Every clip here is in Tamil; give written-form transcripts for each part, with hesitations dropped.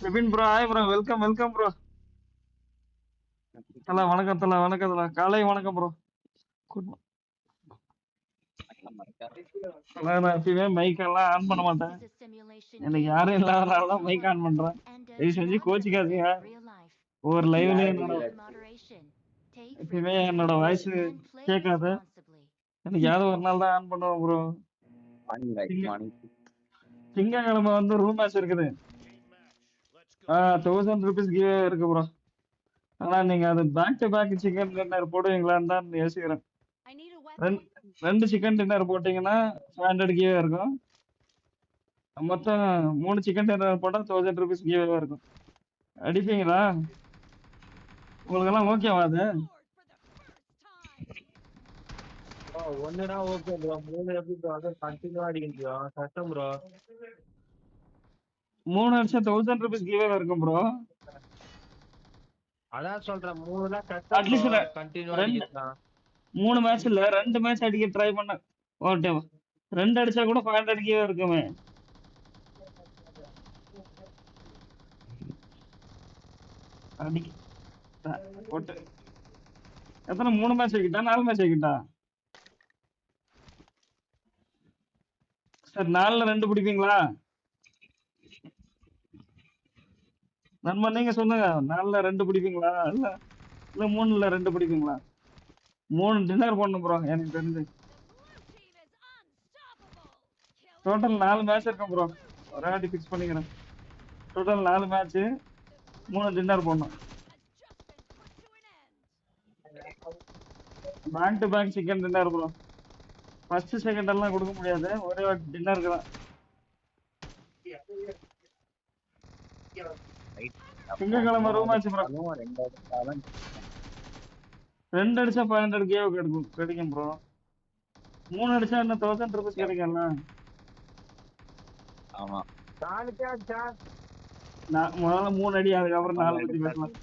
Vipin bro, hi bro, welcome welcome bro. தல வணக்கம் தல, வணக்கம் தல, காலை வணக்கம் ப்ரோ. குட் தல, நான் எப்பயுமே மைக் எல்லாம் ஆன் பண்ண மாட்டேன். எனக்கு யாரும் இல்லாதனால தான் மைக் ஆன் பண்றேன். தயவு செஞ்சு கோச்சிக்காதீங்க. ஒவ்வொரு லைவ்லயும் எப்பயுமே என்னோட வாய்ஸ் கேட்காது. எனக்கு யாரும் ஒரு நாள் தான் ஆன் பண்ணுவோம் ப்ரோ. திங்கக்கிழமை வந்து ரூம் மேட்ச் இருக்குது. 1000 ருபீஸ் கிவே இருக்கு ப்ரோ. ஆனா நீங்க அது back to back chicken dinner போடுவீங்களான்னு தான் யோசிக்கிறேன். ரெண்டு சிக்கன் டின்னர் போட்டீங்கன்னா 500 கிவே இருக்கும். மொத்தம் 3 சிக்கன் டின்னர் போட்டா 1000 ருபீஸ் கிவே இருக்கும். அடிப்பீங்களா? உங்களுக்கு எல்லாம் ஓகேவா அது? ஒண்ணுனா ஓகே ப்ரோ. 3 எப்படி ப்ரோ? அது கண்டினியூவா அடிக்கணும் ப்ரோ. கஷ்டம் ப்ரோ. 3 அடிச்சா 1000 ருபீஸ் கிவே இருக்கும் ப்ரோ. அதான் சொல்றேன் 3லாம் கஷ்டம் ப்ரோ. அட்லீஸ்ட் கண்டினியூவா ரெண்டு அடிக்கலாம். 3 மேட்ச் இல்ல 2 மேட்ச் அடிக்க ட்ரை பண்ண ஓகே. 2 அடிச்சா கூட 500 கிவே இருக்குமே. அடிக்க போட்டு எத்தனை 3 மேட்ச் வைக்கிட்டா 4 மேட்ச் வைக்கிட்டா? சார் 4ல 2 பிடிப்பீங்களா? நண்பன் நீங்க சொல்லுங்க. 4ல 2 பிடிப்பீங்களா? இல்ல இல்ல 3ல 2 பிடிப்பீங்களா? 3 டின்னர் போடணும் ப்ரோ எனக்கு தெரிஞ்சு. டோட்டல் 4 மேட்ச் இருக்கும் ப்ரோ. ஒரே வாட்டி ஃபிக்ஸ் பண்ணிக்கிறேன். டோட்டல் 4 மேட்ச் 3 டின்னர் போடணும். Back to back chicken dinner bro. First second எல்லாம் கொடுக்க முடியாது. ஒரே வாட்டி டின்னருக்கு தான். திங்கக்கிழமை ரூம் ஆச்சு ப்ரோ. 2 அடிச்சா 500 கேவ் கிடைக்கும் ப்ரோ. 3 அடிச்சா என்ன 1000 ருபீஸ் கிடைக்கும்ல. ஆமா. நாளைக்கே அடிச்சா முதல்ல 3 அடி, அதுக்கப்புறம் 4 பத்தி பேசலாம்.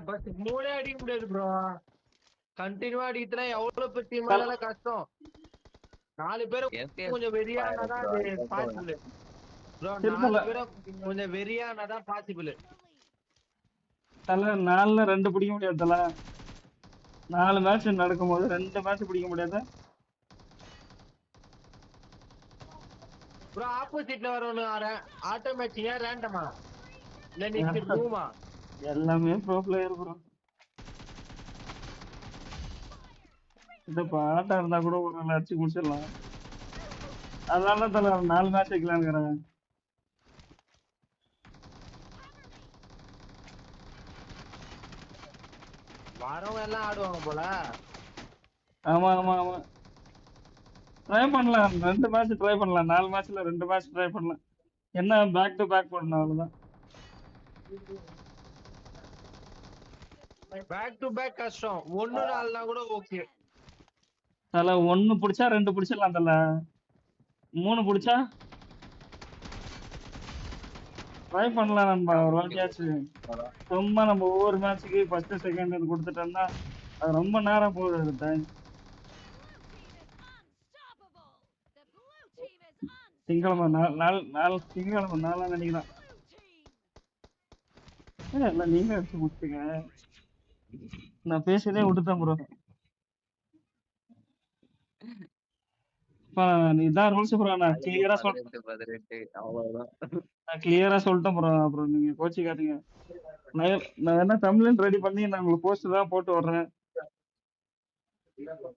பட் 3 அடிக்க முடியாது ப்ரோ. கண்டினியூவா அடிக்கிறதுனா எவ்வளவு பெரிய டீம் கஷ்டம். 4 பேரும் கொஞ்சம் வெறியானாதான் அது பாசிபிள் ப்ரோ. 4 பேரும் கொஞ்சம் வெறியானாதான் பாசிபிள். தல 4ல 2 பிடிக்க முடியாது தல. 4 மேட்ச் நடக்கும்போது 2 மேட்ச் பிடிக்க முடியாது. ப்ரோ ஆப்போசிட்ல வரவனு ஆட்டோமேட்டிக்கா ரேண்டமா இல்ல நீ ரூமா எல்லாமே ப்ரோ பிளேயர் ப்ரோ. இந்த பாட்டா இருந்தா கூட ஒரு நாள் அடிச்சு முடிச்சிடலாம். அதனால தல 4 மேட்ச் வைக்கலாம்ங்கிறேன். வரவங்க எல்லாம் ஆடுவாங்க போல. ஆமா ஆமா ஆமா, ட்ரை பண்ணலாம். 2 மேட்ச் ட்ரை பண்ணலாம். 4 மேட்ச்ல 2 மேட்ச் ட்ரை பண்ணலாம். என்ன பேக் டு பேக் பண்ணணும் அவ்வளவுதான். பேக் டு பேக் கஷ்டம். 1-4 கூட ஓகே. தல 1 பிடிச்சா 2 பிடிச்சிடலாம் தல. 3 பிடிச்சா ட்ரை பண்ணலாம் நண்பா ஒரு வாட்டியாச்சு. சும்மா நம்ம ஒவ்வொரு மேட்சுக்கு ஃபர்ஸ்ட் செகண்ட் கொடுத்துட்டோம்னா அது ரொம்ப நேரம் போகுது. அது டைம். திங்கக்கிழமை திங்கக்கிழமை 4 நினைக்கிறேன். எல்லாம் நீங்க எடுத்து முடிச்சுங்க. நான் பேசியதே விட்டுட்டேன் ப்ரோ. இதான் ரூல்ஸ் ப்ரோ. நான் கிளியரா சொல்லிட்டேன் ப்ரோ. அப்புறம் நீங்க கோச்சிக்காதீங்க. நான் என்ன தமிழ்ல ரெடி பண்ணி நான் உங்களுக்கு போஸ்ட் தான் போட்டு வர்றேன்.